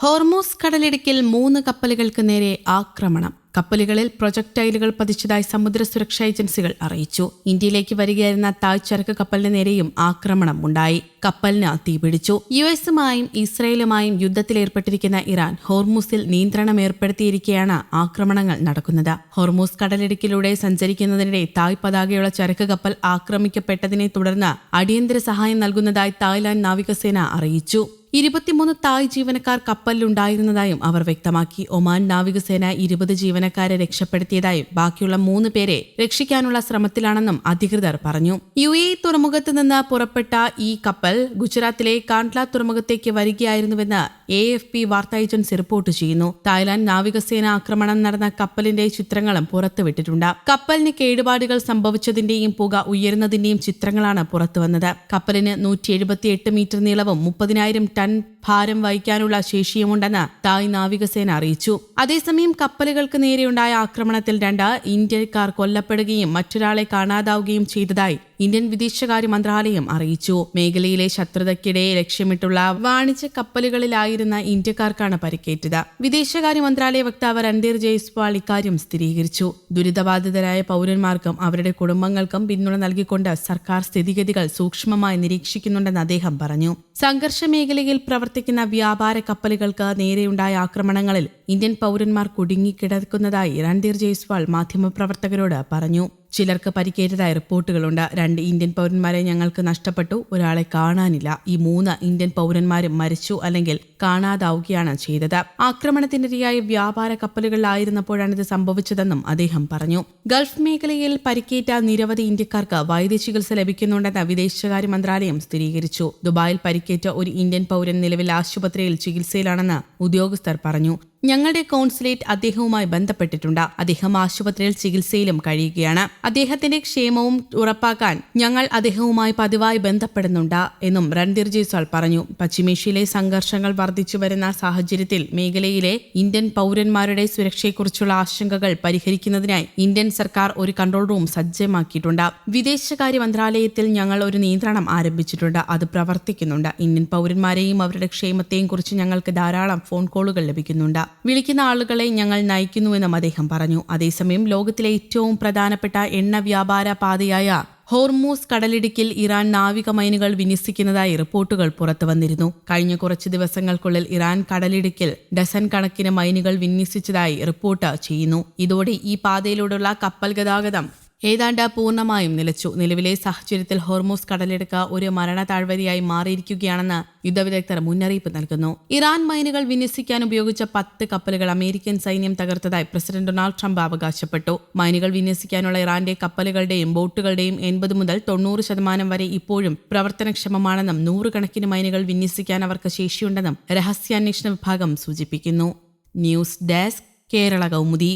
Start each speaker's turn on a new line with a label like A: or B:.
A: Hormuz കടലിടുക്കിൽ 3 കപ്പലുകൾക്ക് നേരെ ആക്രമണം. കപ്പലുകളിൽ പ്രൊജക്ടൈലുകൾ പതിച്ചതായി സമുദ്ര സുരക്ഷാ ഏജൻസികൾ അറിയിച്ചു. ഇന്ത്യയിലേക്ക് വരികയായിരുന്ന തായ് ചരക്ക് കപ്പലിന് നേരെയും ആക്രമണം ഉണ്ടായി. കപ്പലിന് തീപിടിച്ചു. യുഎസുമായും ഇസ്രയേലുമായും യുദ്ധത്തിലേർപ്പെട്ടിരിക്കുന്ന ഇറാൻ ഹോർമൂസിൽ നിയന്ത്രണം ഏർപ്പെടുത്തിയിരിക്കെയാണ് ആക്രമണങ്ങൾ നടക്കുന്നത്. ഹോർമൂസ് കടലിടുക്കിലൂടെ സഞ്ചരിക്കുന്നതിനിടെ തായ് പതാകയുള്ള ചരക്ക് കപ്പൽ ആക്രമിക്കപ്പെട്ടതിനെ തുടർന്ന് അടിയന്തര സഹായം നൽകുന്നതായി തായ്ലാന്റ് നാവികസേന അറിയിച്ചു. 23 തായ് ജീവനക്കാർ കപ്പലിലുണ്ടായിരുന്നതായും അവർ വ്യക്തമാക്കി. ഒമാൻ നാവികസേന 20 ജീവനക്കാരെ രക്ഷപ്പെടുത്തിയതായും ബാക്കിയുള്ള 3 പേരെ രക്ഷിക്കാനുള്ള ശ്രമത്തിലാണെന്നും അധികൃതർ പറഞ്ഞു. UAE തുറമുഖത്ത് നിന്ന് പുറപ്പെട്ട ഈ കപ്പൽ ഗുജറാത്തിലെ കാണ്ട്ല തുറമുഖത്തേക്ക് വരികയായിരുന്നുവെന്ന് AFP വാർത്താ ഏജൻസി റിപ്പോർട്ട് ചെയ്യുന്നു. തായ്ലാന്റ് നാവികസേന ആക്രമണം നടന്ന കപ്പലിന്റെ ചിത്രങ്ങളും പുറത്തുവിട്ടിട്ടുണ്ട്. കപ്പലിന് കേടുപാടുകൾ സംഭവിച്ചതിന്റെയും പുക ഉയരുന്നതിന്റെയും ചിത്രങ്ങളാണ് പുറത്തുവന്നത്. കപ്പലിന് 178 മീറ്റർ നീളവും 30,000 ടൺ ഭാരം വഹിക്കാനുള്ള ശേഷിയുമുണ്ടെന്ന് തായ് നാവികസേന അറിയിച്ചു. അതേസമയം കപ്പലുകൾക്ക് നേരെയുണ്ടായ ആക്രമണത്തിൽ 2 ഇന്ത്യക്കാർ കൊല്ലപ്പെടുകയും മറ്റൊരാളെ കാണാതാവുകയും ചെയ്തതായി ഇന്ത്യൻ വിദേശകാര്യ മന്ത്രാലയം അറിയിച്ചു. മേഖലയിലെ ശത്രുതയ്ക്കിടെ ലക്ഷ്യമിട്ടുള്ള വാണിജ്യ കപ്പലുകളിലായിരുന്ന ഇന്ത്യക്കാർക്കാണ് പരിക്കേറ്റത്. വിദേശകാര്യ മന്ത്രാലയ വക്താവ് രൺധീർ ജയ്സ്വാൾ ഇക്കാര്യം സ്ഥിരീകരിച്ചു. ദുരിതബാധിതരായ പൗരന്മാർക്കും അവരുടെ കുടുംബങ്ങൾക്കും പിന്തുണ നൽകിക്കൊണ്ട് സർക്കാർ സ്ഥിതിഗതികൾ സൂക്ഷ്മമായി നിരീക്ഷിക്കുന്നുണ്ടെന്ന് അദ്ദേഹം പറഞ്ഞു. സംഘർഷ മേഖലയിൽ പ്രവർത്തിക്കുന്ന വ്യാപാര കപ്പലുകൾക്ക് നേരെയുണ്ടായ ആക്രമണങ്ങളിൽ ഇന്ത്യൻ പൗരന്മാർ കുടുങ്ങിക്കിടക്കുന്നതായി രൺധീർ ജയ്സ്വാൾ മാധ്യമപ്രവർത്തകരോട് പറഞ്ഞു. ചിലർക്ക് പരിക്കേറ്റതായി റിപ്പോർട്ടുകളുണ്ട്. 2 ഇന്ത്യൻ പൗരന്മാരെ ഞങ്ങൾക്ക് നഷ്ടപ്പെട്ടു. ഒരാളെ കാണാനില്ല. ഈ 3 ഇന്ത്യൻ പൗരന്മാരും മരിച്ചു അല്ലെങ്കിൽ കാണാതാവുകയാണ് ചെയ്തത്. ആക്രമണത്തിനിരയായ വ്യാപാര കപ്പലുകളിലായിരുന്നപ്പോഴാണ് ഇത് സംഭവിച്ചതെന്നും അദ്ദേഹം പറഞ്ഞു. ഗൾഫ് മേഖലയിൽ പരിക്കേറ്റ നിരവധി ഇന്ത്യക്കാർക്ക് വൈദ്യചികിത്സ ലഭിക്കുന്നുണ്ടെന്ന് വിദേശകാര്യ മന്ത്രാലയം സ്ഥിരീകരിച്ചു. ദുബായിൽ പരിക്കേറ്റ ഒരു ഇന്ത്യൻ പൗരൻ നിലവിൽ ആശുപത്രിയിൽ ചികിത്സയിലാണെന്ന് ഉദ്യോഗസ്ഥർ പറഞ്ഞു. ഞങ്ങളുടെ കോൺസുലേറ്റ് അദ്ദേഹവുമായി ബന്ധപ്പെട്ടിട്ടുണ്ട്. അദ്ദേഹം ആശുപത്രിയിൽ ചികിത്സയിലും കഴിയുകയാണ്. അദ്ദേഹത്തിന്റെ ക്ഷേമവും ഉറപ്പാക്കാൻ ഞങ്ങൾ അദ്ദേഹവുമായി പതിവായി ബന്ധപ്പെടുന്നുണ്ട് എന്നും രൺധീർ ജയ്സ്വാൾ പറഞ്ഞു. പശ്ചിമേഷ്യയിലെ സംഘർഷങ്ങൾ വർദ്ധിച്ചു വരുന്ന സാഹചര്യത്തിൽ മേഖലയിലെ ഇന്ത്യൻ പൗരന്മാരുടെ സുരക്ഷയെക്കുറിച്ചുള്ള ആശങ്കകൾ പരിഹരിക്കുന്നതിനായി ഇന്ത്യൻ സർക്കാർ ഒരു കൺട്രോൾ റൂം സജ്ജമാക്കിയിട്ടുണ്ട്. വിദേശകാര്യ മന്ത്രാലയത്തിൽ ഞങ്ങൾ ഒരു നിയന്ത്രണം ആരംഭിച്ചിട്ടുണ്ട്. അത് പ്രവർത്തിക്കുന്നുണ്ട്. ഇന്ത്യൻ പൗരന്മാരെയും അവരുടെ ക്ഷേമത്തെയും കുറിച്ച് ഞങ്ങൾക്ക് ധാരാളം ഫോൺ കോളുകൾ ലഭിക്കുന്നുണ്ട്. വിളിക്കുന്ന ആളുകളെ ഞങ്ങൾ നയിക്കുന്നുവെന്നും അദ്ദേഹം പറഞ്ഞു. അതേസമയം ലോകത്തിലെ ഏറ്റവും പ്രധാനപ്പെട്ട എണ്ണ വ്യാപാര പാതയായ ഹോർമൂസ് കടലിടുക്കിൽ ഇറാൻ നാവിക മൈനുകൾ വിന്യസിക്കുന്നതായി റിപ്പോർട്ടുകൾ പുറത്തുവന്നിരുന്നു. കഴിഞ്ഞ കുറച്ച് ദിവസങ്ങൾക്കുള്ളിൽ ഇറാൻ കടലിടുക്കിൽ ഡസൻ കണക്കിന് മൈനുകൾ വിന്യസിച്ചതായി റിപ്പോർട്ട് ചെയ്യുന്നു. ഇതോടെ ഈ പാതയിലൂടെയുള്ള കപ്പൽ ഗതാഗതം ഏതാണ്ട് പൂർണ്ണമായും നിലച്ചു. നിലവിലെ സാഹചര്യത്തിൽ ഹോർമൂസ് കടലിടുക്ക് ഒരു മരണ താഴ്വരയായി മാറിയിരിക്കുകയാണെന്ന് യുദ്ധവിദഗ്ധർ മുന്നറിയിപ്പ് നൽകുന്നു. ഇറാൻ മൈനുകൾ വിന്യസിക്കാൻ ഉപയോഗിച്ച 10 കപ്പലുകൾ അമേരിക്കൻ സൈന്യം തകർത്തതായി പ്രസിഡന്റ് ഡൊണാൾഡ് ട്രംപ് അവകാശപ്പെട്ടു. മൈനുകൾ വിന്യസിക്കാനുള്ള ഇറാന്റെ കപ്പലുകളുടെയും ബോട്ടുകളുടെയും 80 മുതൽ 90% വരെ ഇപ്പോഴും പ്രവർത്തനക്ഷമമാണെന്നും 100 കണക്കിന് മൈനുകൾ വിന്യസിക്കാൻ അവർക്ക് ശേഷിയുണ്ടെന്നും രഹസ്യാന്വേഷണ വിഭാഗം സൂചിപ്പിക്കുന്നു. News desk, Kerala Kaumudi.